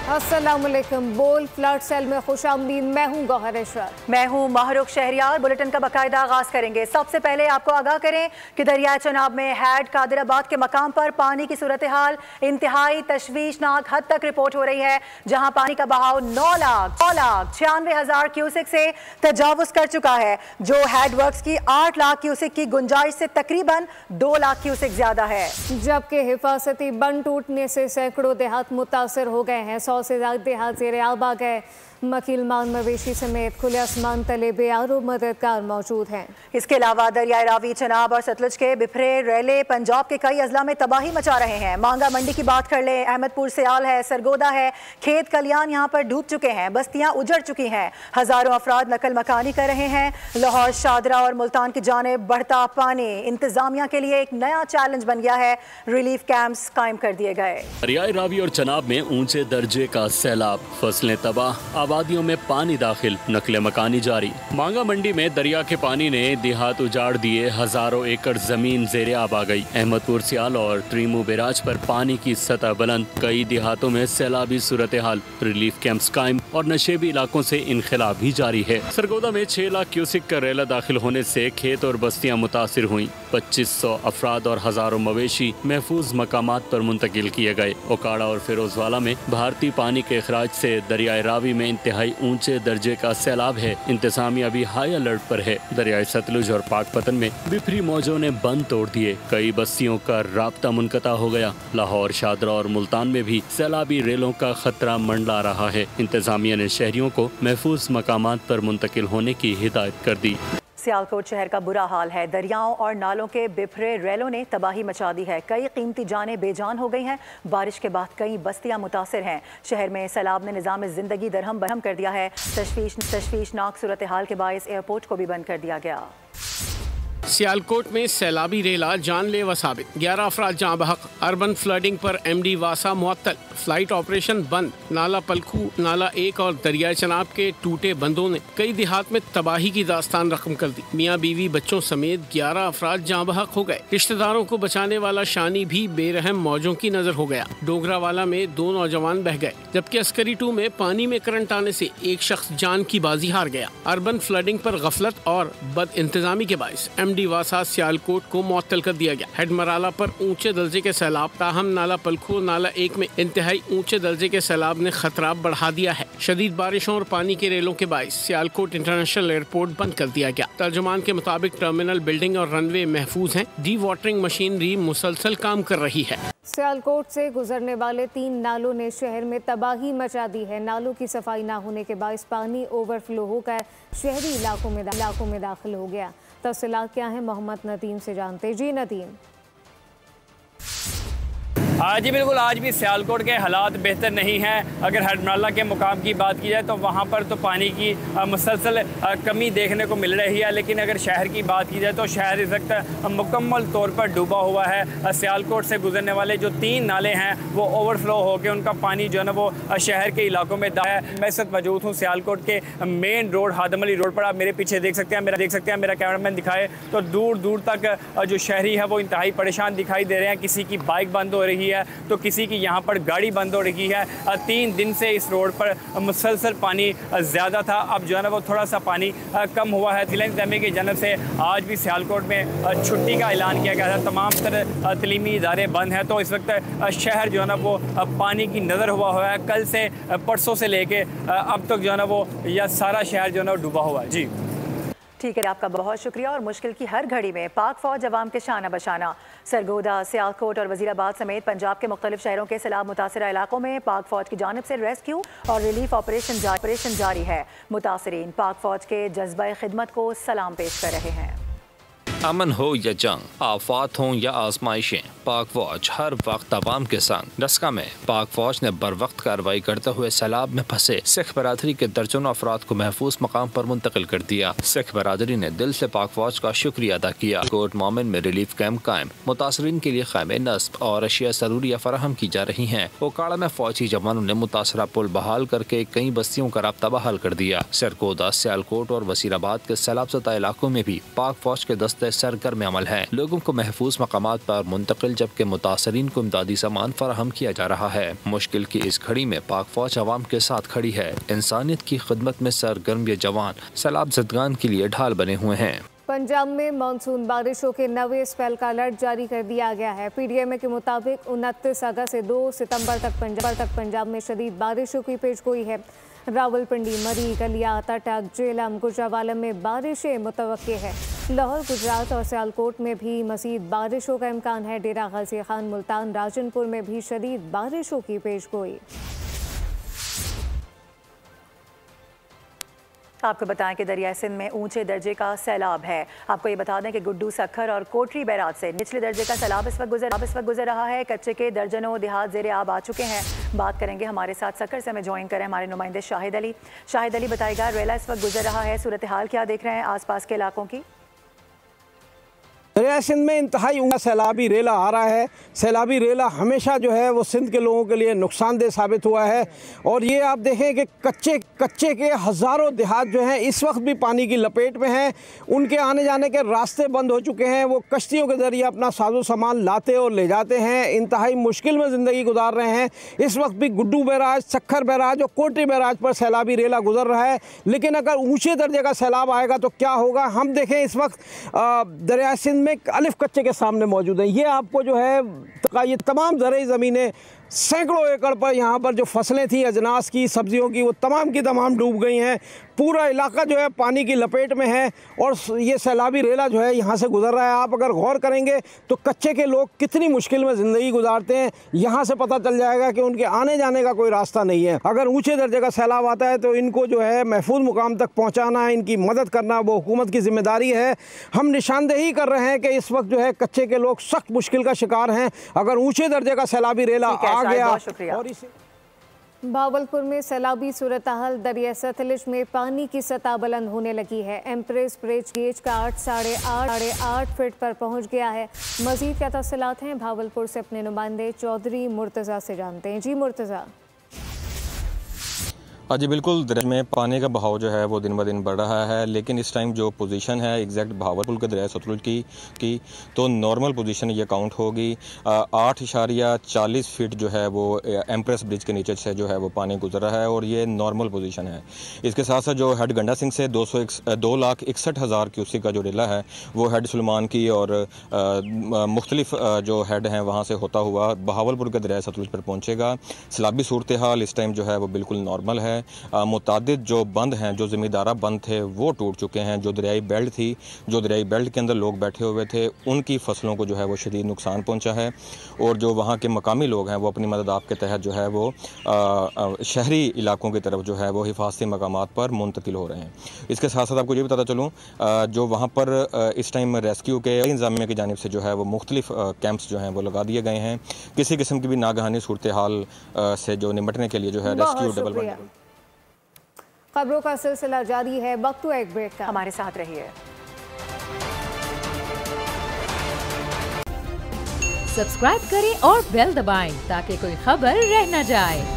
अस्सलामुअलैकुम। बोल flood cell में खुशामदीद। मैं हूँ गौहर इशरत। मैं हूँ माहरुख शहरियार। बुलेटिन का बाकायदा आगाज करेंगे। सबसे पहले आपको आगाह करें कि दरियाए चनाब में हैड कादिराबाद के मकाम पर पानी की सूरत हाल इंतहाई तशवीशनाक हद तक रिपोर्ट हो रही है, जहाँ पानी का बहाव 9,96,000 क्यूसिक से तजावुज कर चुका है, जो हैड वर्क्स की 8 लाख क्यूसिक की गुंजाइश से तकरीबन 2 लाख क्यूसिक ज्यादा है। जबकि हिफाजती बंद टूटने से सैकड़ों देहात मुतासर हो गए हैं। 100 से ज्यादा देहात ज़ेरे आब आ गए। मकीलमान मवेशी समेत खुले आसमान तले बेआरो मददगार मौजूद हैं। इसके अलावा दरियाए रावी, चनाब और सतलुज के बिफरे रेले पंजाब के कई अजला में तबाही मचा रहे हैं। मांगा मंडी की बात कर ले, अहमदपुर सियाल है, सरगोदा है, खेत कलियान यहाँ पर डूब चुके हैं, बस्तियाँ उजड़ चुकी हैं, हजारों अफराद नकल मकानी कर रहे हैं। लाहौर, शादरा और मुल्तान की जानिब बढ़ता पानी इंतजामिया के लिए एक नया चैलेंज बन गया है। रिलीफ कैंप्स कायम कर दिए गए। दरियाए रावी और चनाब में ऊंचे दर्जे का सैलाब, फसलें तबाह, आबादियों में पानी दाखिल, नकले मकानी जारी। मांगा मंडी में दरिया के पानी ने देहात उजाड़ दिए, हजारों एकड़ जमीन ज़ेरे आब आ गई। अहमदपुर सियाल और त्रीमू बैराज पर पानी की सतह बुलंद, कई देहातों में सैलाबी सूरत हाल, रिलीफ कैंप्स कायम और नशेबी इलाकों से इनखला भी जारी है। सरगोदा में 6 लाख क्यूसिक का रेला दाखिल होने से खेत और बस्तियाँ मुतासिर हुई। 2500 अफराद और हजारों मवेशी महफूज मकामात पर मुंतकिल किए गए। ओकाड़ा और फिरोजवाला में भारतीय पानी के अखराज से दरियाए रावी में इंतहाई ऊंचे दर्जे का सैलाब है। इंतजामिया भी हाई अलर्ट पर है। दरियाए सतलुज और पाकपतन में बिफरी मौजों ने बंद तोड़ दिए, कई बस्तियों का राब्ता मुनक़ता हो गया। लाहौर, शादरा और मुल्तान में भी सैलाबी रेलों का खतरा मंडला रहा है। इंतजामिया ने शहरियों को महफूज मकामात पर मुंतकिल होने की हिदायत कर दी। सियालकोट शहर का बुरा हाल है। दरियाओं और नालों के बिफरे रेलों ने तबाही मचा दी है। कई कीमती जानें बेजान हो गई हैं। बारिश के बाद कई बस्तियां मुतासिर हैं। शहर में सैलाब ने निज़ाम ज़िंदगी दरहम बरहम कर दिया है। तशवीशनाक सूरत हाल के बायस एयरपोर्ट को भी बंद कर दिया गया। सियालकोट में सैलाबी रेला जानलेवा साबित, 11 अफराद जाँ बहक। अर्बन फ्लडिंग पर MD वासा मुअत्तल, फ्लाइट ऑपरेशन बंद। नाला पलखू, नाला 1 और दरियाए चनाब के टूटे बंदों ने कई देहात में तबाही की दास्तान रकम कर दी। मियाँ बीवी बच्चों समेत 11 अफराद जाँ बहक हो गए। रिश्तेदारों को बचाने वाला शानी भी बेरहम मौजों की नजर हो गया। डोगरावाला में 2 नौजवान बह गए, जबकि अस्करी 2 में पानी में करंट आने से एक शख्स जान की बाजी हार गया। अर्बन फ्लडिंग पर गफलत और बद इंतजामी के बायस MD वासा सियालकोट को मुअत्तल कर दिया गया। हेडमराला पर ऊंचे दर्जे के सैलाब, ताहम नाला पलखू नाला 1 में इंतहाई ऊंचे दर्जे के सैलाब ने खतरा बढ़ा दिया है। शदीद बारिशों और पानी के रेलों के बायस सियालकोट इंटरनेशनल एयरपोर्ट बंद कर दिया गया। तर्जुमान के मुताबिक टर्मिनल, बिल्डिंग और रनवे महफूज हैं। डी वाटरिंग मशीनरी मुसलसल काम कर रही है। सियालकोट से गुजरने वाले 3 नालों ने शहर में तबाही मचा दी है। नालों की सफाई न होने के बायस पानी ओवरफ्लो होकर शहरी इलाकों में दाखिल हो गया। तफसीलात क्या है, मोहम्मद नदीम से जानते। जी नदीम। जी बिल्कुल, आज भी सियालकोट के हालात बेहतर नहीं हैं। अगर हेडमराला के मुकाम की बात की जाए तो वहाँ पर तो पानी की मुसलसल कमी देखने को मिल रही है, लेकिन अगर शहर की बात की जाए तो शहर इस वक्त मुकम्मल तौर पर डूबा हुआ है। सियालकोट से गुजरने वाले जो 3 नाले हैं वो ओवरफ्लो होकर उनका पानी जो है ना वो शहर के इलाकों में है। मैं इस वक्त मौजूद हूँ सियालकोट के मेन रोड हादम अली रोड पर। आप मेरे पीछे देख सकते हैं, मेरा कैमरामैन दिखाए तो दूर दूर तक जो शहरी है वो इंतहाई परेशान दिखाई दे रहे हैं। किसी की बाइक बंद हो रही है तो किसी की यहाँ पर गाड़ी बंद हो रही है। 3 दिन से इस रोड पर मुसलसल पानी ज़्यादा था, अब जो है ना वो थोड़ा सा पानी कम हुआ है। जिला इंतज़ामिया की जानब से आज भी सियालकोट में छुट्टी का ऐलान किया गया था। तमाम तर तलीमी इदारे बंद हैं, तो इस वक्त शहर जो है ना वो पानी की नज़र हुआ है। कल से, परसों से लेके अब तक जो है ना वो यह सारा शहर जो है ना डूबा हुआ है। जी ठीक है, आपका बहुत शुक्रिया। और मुश्किल की हर घड़ी में पाक फौज अवाम के शाना बशाना। सरगोदा, सियालकोट और वजीराबाद समेत पंजाब के मुख्तलिफ शहरों के सैलाब मुतासरा इलाकों में पाक फौज की जानिब से रेस्क्यू और रिलीफ ऑपरेशन जारी है। मुतासरीन पाक फौज के जज्बा खिदमत को सलाम पेश कर रहे हैं। अमन हो या जंग, आफात हों या आजमाइशें, पाक फौज हर वक्त अवाम के संग। डस्का में पाक फौज ने बर वक्त कार्रवाई करते हुए सैलाब में फंसे सिख बरादरी के दर्जनों अफराद को महफूज मकाम पर मुंतकिल कर दिया। सिख बरादरी ने दिल से पाक फौज का शुक्रिया अदा किया। कोट मोमिन में रिलीफ कैंप कायम, मुतासरीन के लिए खैमे नस्ब और अशिया ज़रूरिया फराहम की जा रही हैं। ओकाड़ा में फौजी जवानों ने मुतासरा पुल बहाल करके कई बस्तियों का राब्ता बहाल कर दिया। सरगोदा, सियालकोट और वसीराबाद के सैलाब ज़दा इलाकों में भी पाक फौज के दस्ते सरगर्म अमल है। लोगों को महफूज मकामात पर मुंतकिल जबकि मुतासरीन को इमदादी सामान फराहम किया जा रहा है। मुश्किल की इस घड़ी में पाक फौज अवाम के साथ खड़ी है। इंसानियत की खिदमत में सरगर्म ये जवान सैलाब ज़दगान के लिए ढाल बने हुए हैं। पंजाब में मानसून बारिशों के नवे स्पेल का अलर्ट जारी कर दिया गया है। PDMA के मुताबिक 29 अगस्त से 2 सितंबर तक पंजाब में शदीद बारिशों की पेशगोई है। रावलपिंडी, मरी, गलिया, तटक, जेलम, गुजरावालम में बारिशें मुतवक्के है। लाहौर, गुजरात और सियालकोट में भी मज़ीद बारिशों का इम्कान है। डेरा गाजी खान, मुल्तान, राजनपुर में भी शदीद बारिशों की पेशगोई। आपको बताएं कि दरिया सिंध में ऊंचे दर्जे का सैलाब है। आपको ये बता दें कि गुड्डू, सखर और कोटरी बैराज से निचले दर्जे का सैलाब इस वक्त गुजर रहा है। कच्चे के दर्जनों देहात ज़ेरे आब आ चुके हैं। बात करेंगे हमारे साथ सखर से हमें ज्वाइन करें हमारे नुमाइंदे शाहिद अली। शाहिद अली, बताएगा रेला इस वक्त गुजर रहा है, सूरत हाल क्या देख रहे हैं आसपास के इलाकों की? दरिया सिंध में इंतहाई ऊँचा सैलाबी रेला आ रहा है। सैलाबी रेला हमेशा जो है वो सिंध के लोगों के लिए नुकसानदेह साबित हुआ है। और ये आप देखें कि कच्चे के हज़ारों देहात जो हैं इस वक्त भी पानी की लपेट में हैं। उनके आने जाने के रास्ते बंद हो चुके हैं। वो कश्तियों के ज़रिए अपना साजो सामान लाते और ले जाते हैं। इंतहाई मुश्किल में ज़िंदगी गुजार रहे हैं। इस वक्त भी गुड्डू बैराज, सखर बैराज और कोटरी बैराज पर सैलाबी रेला गुजर रहा है। लेकिन अगर ऊँचे दर्जे का सैलाब आएगा तो क्या होगा? हम देखें इस वक्त दरिया सिंध में अलिफ कच्चे के सामने मौजूद है। ये आपको जो है ये तमाम ज़रई ज़मीनें सैकड़ों एकड़ पर यहाँ पर जो फसलें थी अजनास की, सब्जियों की, वो तमाम की तमाम डूब गई हैं। पूरा इलाका जो है पानी की लपेट में है और ये सैलाबी रेला जो है यहाँ से गुजर रहा है। आप अगर गौर करेंगे तो कच्चे के लोग कितनी मुश्किल में ज़िंदगी गुजारते हैं, यहाँ से पता चल जाएगा कि उनके आने जाने का कोई रास्ता नहीं है। अगर ऊँचे दर्जे का सैलाब आता है तो इनको जो है महफूज मुकाम तक पहुँचाना है, इनकी मदद करना वो हुकूमत की जिम्मेदारी है। हम निशानदेही कर रहे हैं कि इस वक्त जो है कच्चे के लोग सख्त मुश्किल का शिकार हैं। अगर ऊँचे दर्जे का सैलाबी रेला आ गया और इसे भावलपुर में सैलाबी सूरत हाल, दरिया सतलुज में पानी की सतह बुलंद होने लगी है। एम्प्रेस ब्रिज गेज का 8.5 फीट पर पहुंच गया है। मजीद क्या तफसीलात हैं भावलपुर से अपने नुमाइंदे चौधरी मुर्तज़ा से जानते हैं। जी मुर्तज़ा। हाँ जी बिल्कुल, दरिया में पानी का बहाव जो है वो दिन ब दिन बढ़ रहा है। लेकिन इस टाइम जो पोजीशन है एग्जैक्ट भावलपुर के दरिया सतलुज की तो नॉर्मल पोजीशन ये काउंट होगी 8.40 फीट जो है वो एम्प्रेस ब्रिज के नीचे से जो है वो पानी गुजर रहा है और ये नॉर्मल पोजीशन है। इसके साथ साथ जो हेड गंडा सिंह से 2,61,000 क्यूसिक का जो रेला है वो हेड सुलेमान की और मुख्तलिफ जो हेड हैं वहाँ से होता हुआ बहावलपुर के दरिया सतलुज पर पहुँचेगा। सैलाबी सूरत हाल इस टाइम जो है वो बिल्कुल नॉर्मल है। मुतादिद जो बंद हैं, जो ज़मींदारा बंद थे वो टूट चुके हैं। जो दरियाई बेल्ट थी, जो दरियाई बेल्ट के अंदर लोग बैठे हुए थे, उनकी फसलों को जो है वो शदीद नुकसान पहुंचा है। और जो वहाँ के मकामी लोग हैं वो अपनी मदद आप के तहत जो है वो शहरी इलाकों की तरफ जो है वो हिफाजती मकामात पर मुंतकिल हो रहे हैं। इसके साथ साथ आपको ये बताता चलूँ जो वहाँ पर इस टाइम रेस्क्यू के इंतजामिया की जानिब से जो है वो मुख्तलिफ कैंप्स जो हैं वो लगा दिए गए हैं। किसी किस्म की भी नागहानी सूरत हाल से जो निपटने के लिए जो है रेस्क्यू डबल खबरों का सिलसिला जारी है। वक्त तो एक ब्रेक का, हमारे साथ रहिए। सब्सक्राइब करें और बेल दबाएं ताकि कोई खबर रह न जाए।